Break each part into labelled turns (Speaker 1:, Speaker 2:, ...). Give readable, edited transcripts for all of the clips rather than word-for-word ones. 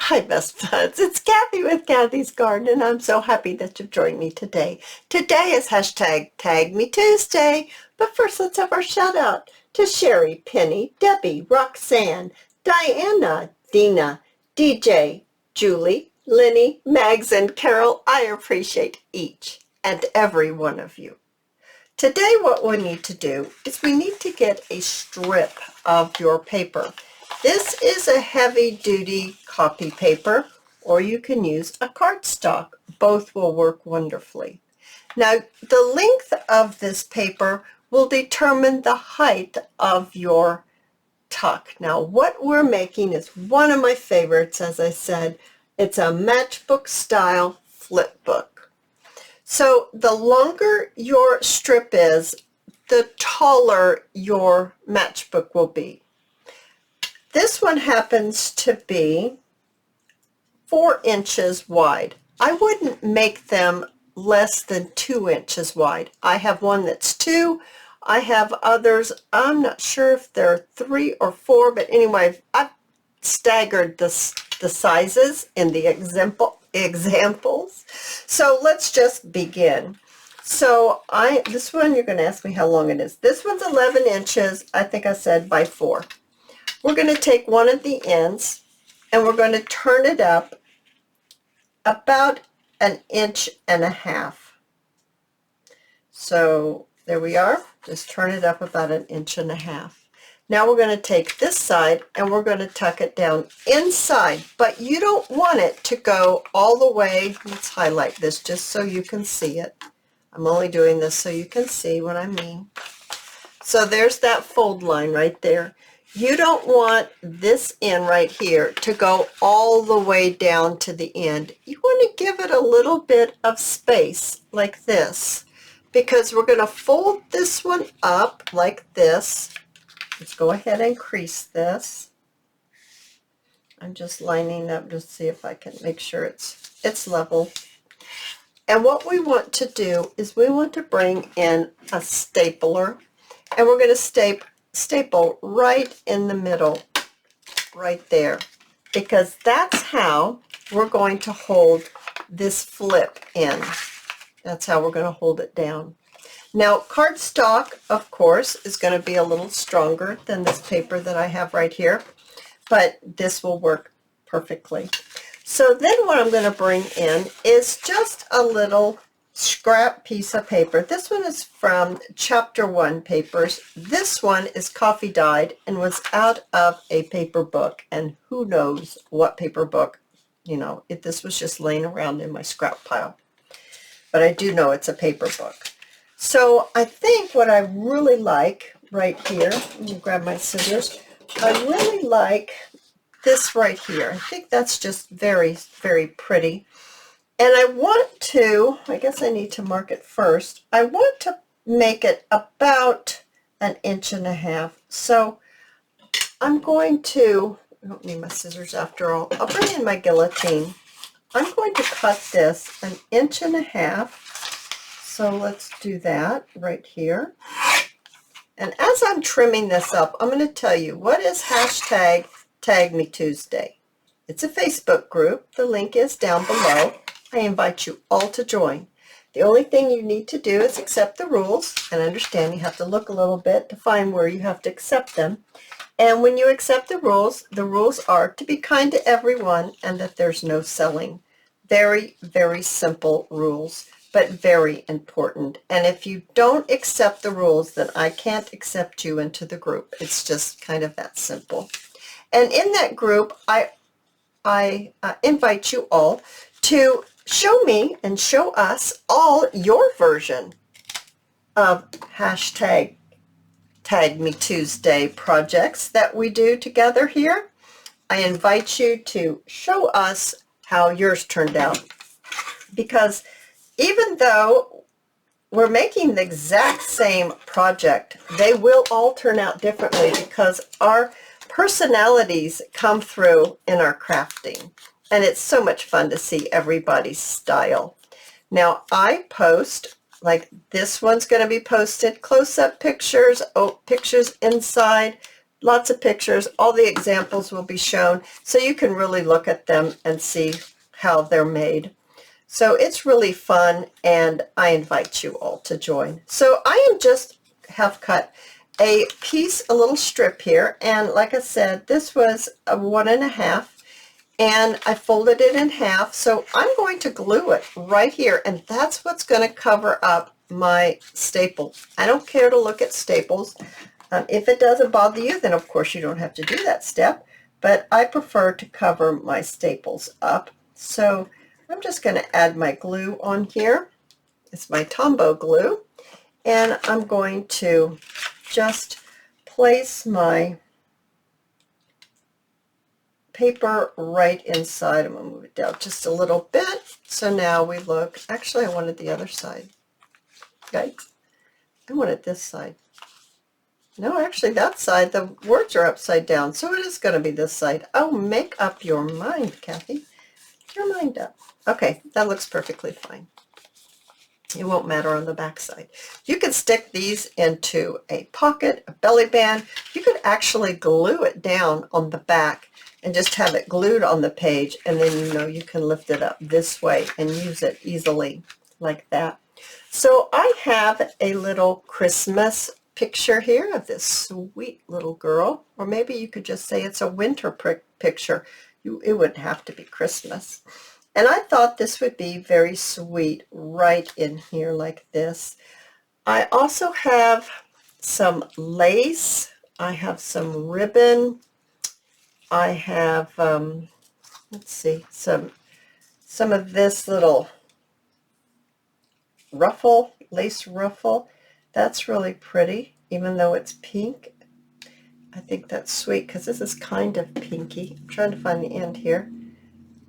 Speaker 1: Hi, best buds. It's Cathy with Cathy's Garden, and I'm so happy that you've joined me today. Today is hashtag tagmetuesday, but first let's have our shout out to Sherry, Penny, Debbie, Roxanne, Diana, Dina, DJ, Julie, Lenny, Mags, and Carol. I appreciate each and every one of you. Today what we need to do is we need to get a strip of your paper. This is a heavy-duty copy paper, or you can use a cardstock. Both will work wonderfully. Now, the length of this paper will determine the height of your tuck. Now, what we're making is one of my favorites, as I said. It's a matchbook style flipbook. So the longer your strip is, the taller your matchbook will be. This one happens to be 4 inches wide. I wouldn't make them less than 2 inches wide. I have one that's 2. I have others, I'm not sure if they're 3 or 4, but anyway, I've staggered the sizes in the examples. So let's just begin. So this one, you're going to ask me how long it is. This one's 11 inches, I think I said, by 4. We're going to take one of the ends and we're going to turn it up about 1.5 inches. So there we are. Just turn it up about 1.5 inches. Now we're going to take this side and we're going to tuck it down inside, but you don't want it to go all the way. Let's highlight this just so you can see it. I'm only doing this so you can see what I mean. So there's that fold line right there. You don't want this end right here to go all the way down to the end. You want to give it a little bit of space like this, because we're going to fold this one up like this. Let's go ahead and crease this. I'm just lining up to see if I can make sure it's level. And what we want to do is we want to bring in a stapler, and we're going to staple right in the middle, right there, because that's how we're going to hold this flip in. That's how we're going to hold it down. Now, cardstock, of course, is going to be a little stronger than this paper that I have right here, but this will work perfectly. So then what I'm going to bring in is just a little scrap piece of paper. This one is from Chapter 1 papers. This one is coffee dyed and was out of a paper book, and who knows what paper book, this was just laying around in my scrap pile. But I do know it's a paper book. So I think what I really like right here, let me grab my scissors, I really like this right here. I think that's just very, very pretty. And I want to, I guess I need to mark it first. I want to make it about 1.5 inches. So I'm going to, I don't need my scissors after all. I'll bring in my guillotine. I'm going to cut this 1.5 inches. So let's do that right here. And as I'm trimming this up, I'm going to tell you what is hashtag tagmetuesday. It's a Facebook group. The link is down below. I invite you all to join. The only thing you need to do is accept the rules, and understand you have to look a little bit to find where you have to accept them. And when you accept the rules are to be kind to everyone and that there's no selling. Very, very simple rules, but very important. And if you don't accept the rules, then I can't accept you into the group. It's just kind of that simple. And in that group, I invite you all to show me and show us all your version of hashtag tagmetuesday projects that we do together here. I invite you to show us how yours turned out, because even though we're making the exact same project, they will all turn out differently because our personalities come through in our crafting. And it's so much fun to see everybody's style. Now I post, like this one's going to be posted, close-up pictures, pictures inside, lots of pictures. All the examples will be shown, so you can really look at them and see how they're made. So it's really fun, and I invite you all to join. So I am just have cut a piece, a little strip here, and like I said, this was a 1.5, and I folded it in half. So I'm going to glue it right here, and that's what's going to cover up my staple. I don't care to look at staples. If it doesn't bother you, then of course you don't have to do that step, but I prefer to cover my staples up. So I'm just going to add my glue on here. It's my Tombow glue, and I'm going to just place my paper right inside. I'm going to move it down just a little bit. So now we look, actually I wanted the other side. Yikes. I wanted this side. No, actually that side, the words are upside down, so it is going to be this side. Oh, make up your mind, Kathy. Make your mind up. Okay, that looks perfectly fine. It won't matter on the back side. You can stick these into a pocket, a belly band. You could actually glue it down on the back and just have it glued on the page, and then you know you can lift it up this way and use it easily like that. So I have a little Christmas picture here of this sweet little girl, or maybe you could just say it's a winter picture. It wouldn't have to be Christmas. And I thought this would be very sweet right in here like this. I also have some lace. I have some ribbon. I have, let's see, some of this little ruffle, lace ruffle. That's really pretty, even though it's pink. I think that's sweet because this is kind of pinky. I'm trying to find the end here.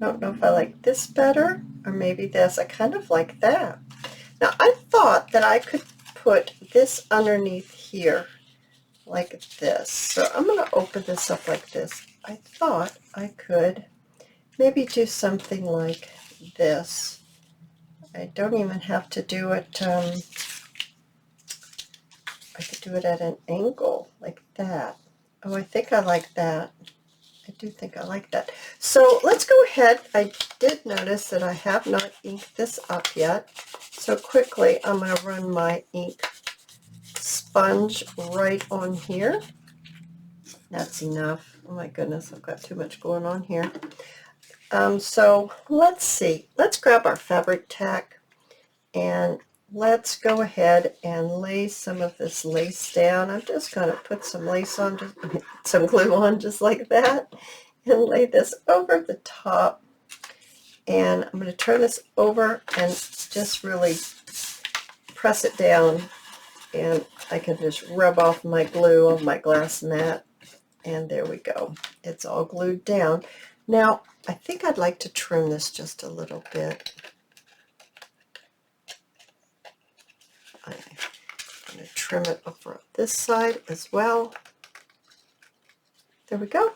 Speaker 1: I don't know if I like this better or maybe this. I kind of like that. Now I thought that I could put this underneath here like this. So I'm going to open this up like this. I thought I could maybe do something like this. I don't even have to do it, I could do it at an angle like that. Oh, I think I like that. I do think I like that. So let's go ahead. I did notice that I have not inked this up yet. So quickly, I'm going to run my ink sponge right on here. That's enough. Oh my goodness, I've got too much going on here. So let's see. Let's grab our fabric tack and let's go ahead and lay some of this lace down. I'm just going to put some lace on, just some glue on just like that, and lay this over the top. And I'm going to turn this over and just really press it down, and I can just rub off my glue on my glass mat, and there we go. It's all glued down. Now, I think I'd like to trim this just a little bit. I'm going to trim it over this side as well. There we go.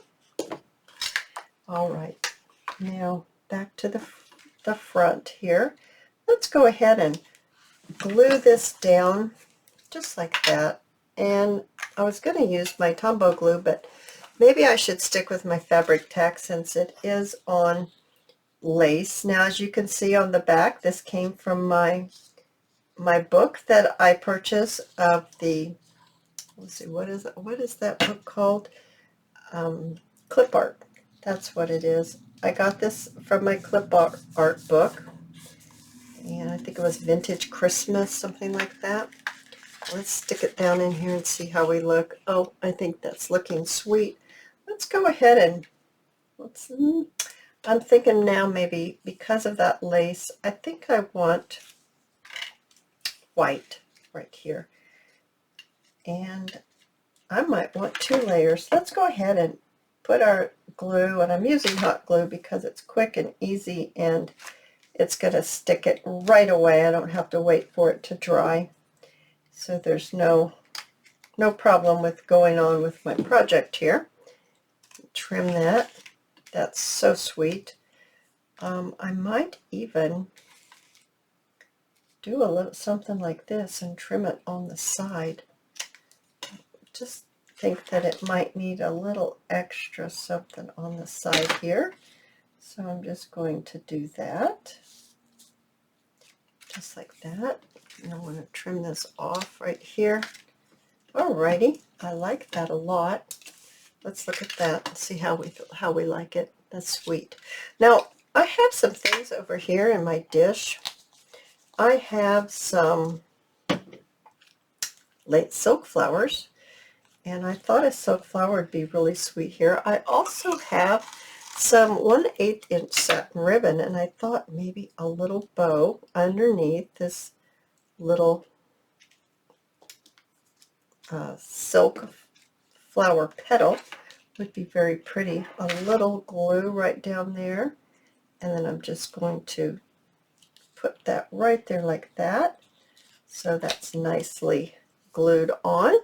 Speaker 1: All right, now back to the front here. Let's go ahead and glue this down just like that. And I was going to use my Tombow glue, but maybe I should stick with my fabric tack since it is on lace. Now, as you can see on the back, this came from my book that I purchased of the, let's see, what is that book called? Clip art. That's what it is. I got this from my clip art book, and I think it was Vintage Christmas, something like that. Let's stick it down in here and see how we look. Oh, I think that's looking sweet. Let's go ahead and I'm thinking now maybe because of that lace, I think I want white right here. And I might want 2 layers. Let's go ahead and put our glue, and I'm using hot glue because it's quick and easy, and it's going to stick it right away. I don't have to wait for it to dry. So there's no problem with going on with my project here. Trim that. That's so sweet. I might even do a little something like this and trim it on the side. Just think that it might need a little extra something on the side here. So I'm just going to do that, just like that. And I want to trim this off right here. Alrighty, I like that a lot. Let's look at that and see how we like it. That's sweet. Now, I have some things over here in my dish. I have some late silk flowers, and I thought a silk flower would be really sweet here. I also have some 1/8 inch satin ribbon, and I thought maybe a little bow underneath this little silk flower petal would be very pretty. A little glue right down there, and then I'm just going to put that right there like that, so that's nicely glued on.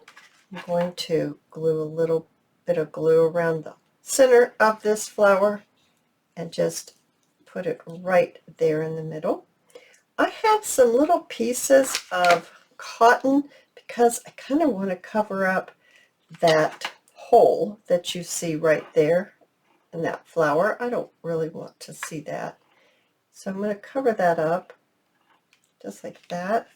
Speaker 1: I'm going to glue a little bit of glue around the center of this flower and just put it right there in the middle. I have some little pieces of cotton because I kind of want to cover up that hole that you see right there in that flower. I don't really want to see that. So I'm going to cover that up just like that.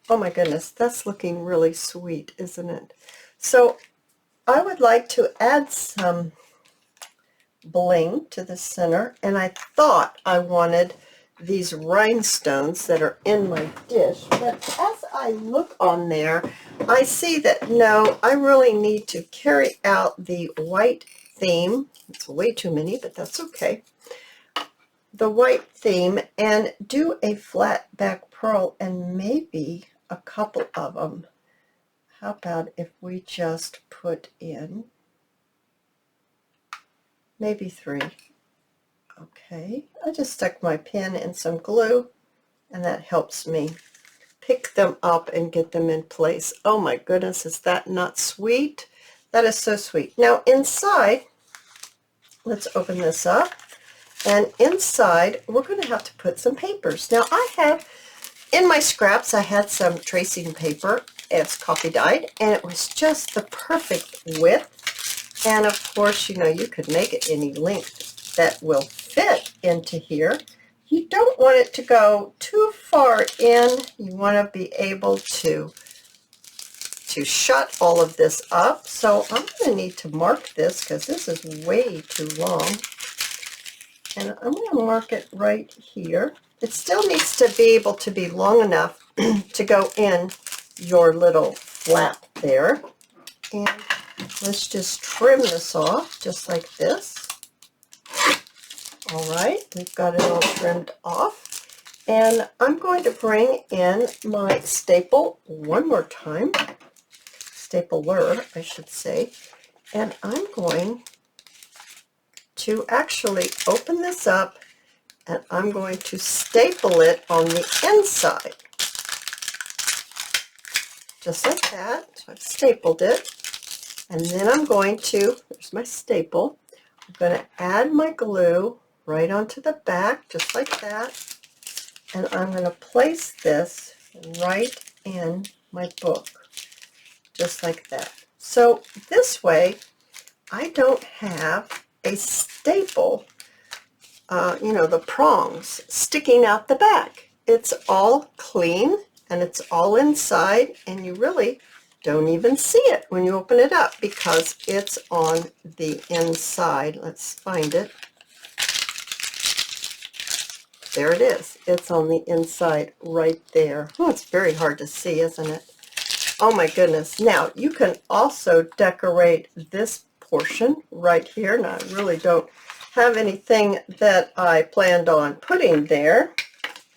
Speaker 1: Oh my goodness, that's looking really sweet, isn't it? So I would like to add some bling to the center, and I thought I wanted these rhinestones that are in my dish, but as I look on there, I see that no, I really need to carry out the white theme. It's way too many, but that's okay. The white theme, and do a flat back pearl, and maybe a couple of them. How about if we just put in maybe 3? Okay, I just stuck my pen in some glue, and that helps me pick them up and get them in place. Oh my goodness, is that not sweet? That is so sweet. Now inside, let's open this up, and inside we're going to have to put some papers. Now I have, in my scraps, I had some tracing paper. It's coffee dyed, and it was just the perfect width. And of course, you know, you could make it any length that will fit into here. You don't want it to go too far in. You want to be able to shut all of this up. So I'm going to need to mark this because this is way too long. And I'm going to mark it right here. It still needs to be able to be long enough to go in your little flap there. And let's just trim this off just like this. All right, we've got it all trimmed off. And I'm going to bring in my staple one more time. Stapler, I should say. And I'm going to actually open this up, and I'm going to staple it on the inside. Just like that. So I've stapled it. And then I'm going to, there's my staple, I'm going to add my glue right onto the back, just like that. And I'm going to place this right in my book, just like that. So this way, I don't have a staple, you know, the prongs sticking out the back. It's all clean, and it's all inside, and you really don't even see it when you open it up because it's on the inside. Let's find it. There it is. It's on the inside right there. Oh, it's very hard to see, isn't it? Oh my goodness. Now, you can also decorate this portion right here. Now, I really don't have anything that I planned on putting there.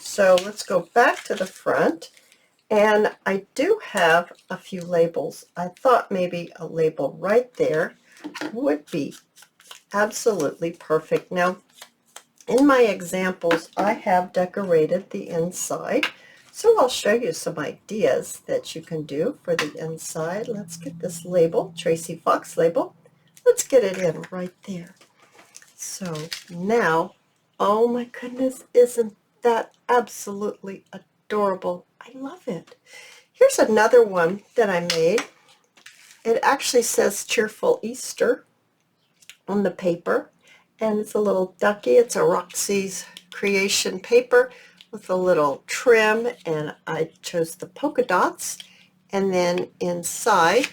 Speaker 1: So let's go back to the front. And I do have a few labels. I thought maybe a label right there would be absolutely perfect. Now, in my examples, I have decorated the inside. So I'll show you some ideas that you can do for the inside. Let's get this label, Tracy Fox label. Let's get it in right there. So now, oh my goodness, isn't that absolutely adorable? I love it. Here's another one that I made, it actually says Cheerful Easter on the paper, and it's a little ducky. It's a Roxy's Creation paper with a little trim, and I chose the polka dots. And then inside,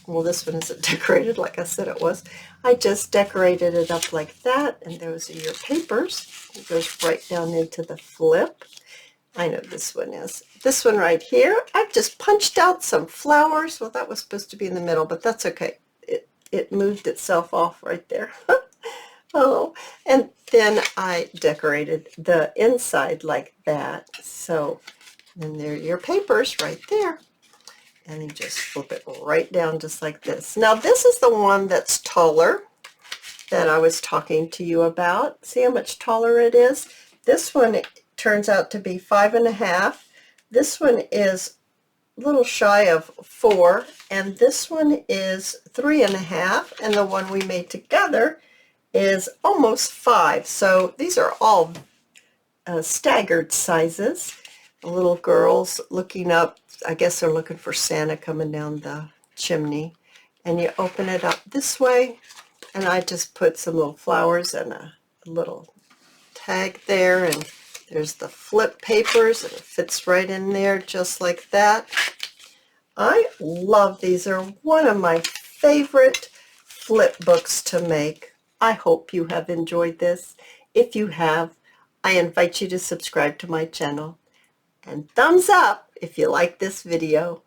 Speaker 1: well, this one isn't decorated like I said it was. I just decorated it up like that, and those are your papers. It goes right down into the flip. I know this one is. This one right here, I've just punched out some flowers. Well, that was supposed to be in the middle, but that's okay. It moved itself off right there. Oh, and then I decorated the inside like that. So then there are your papers right there. And you just flip it right down just like this. Now this is the one that's taller that I was talking to you about. See how much taller it is? This one turns out to be 5.5. This one is a little shy of 4, and this one is 3.5, and the one we made together is almost 5. So these are all staggered sizes. The little girls looking up, I guess they're looking for Santa coming down the chimney. And you open it up this way, and I just put some little flowers and a little tag there, and there's the flip papers, and it fits right in there just like that. I love these. They're one of my favorite flip books to make. I hope you have enjoyed this. If you have, I invite you to subscribe to my channel. And thumbs up if you like this video.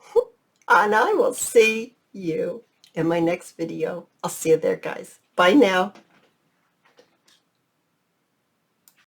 Speaker 1: And I will see you in my next video. I'll see you there, guys. Bye now.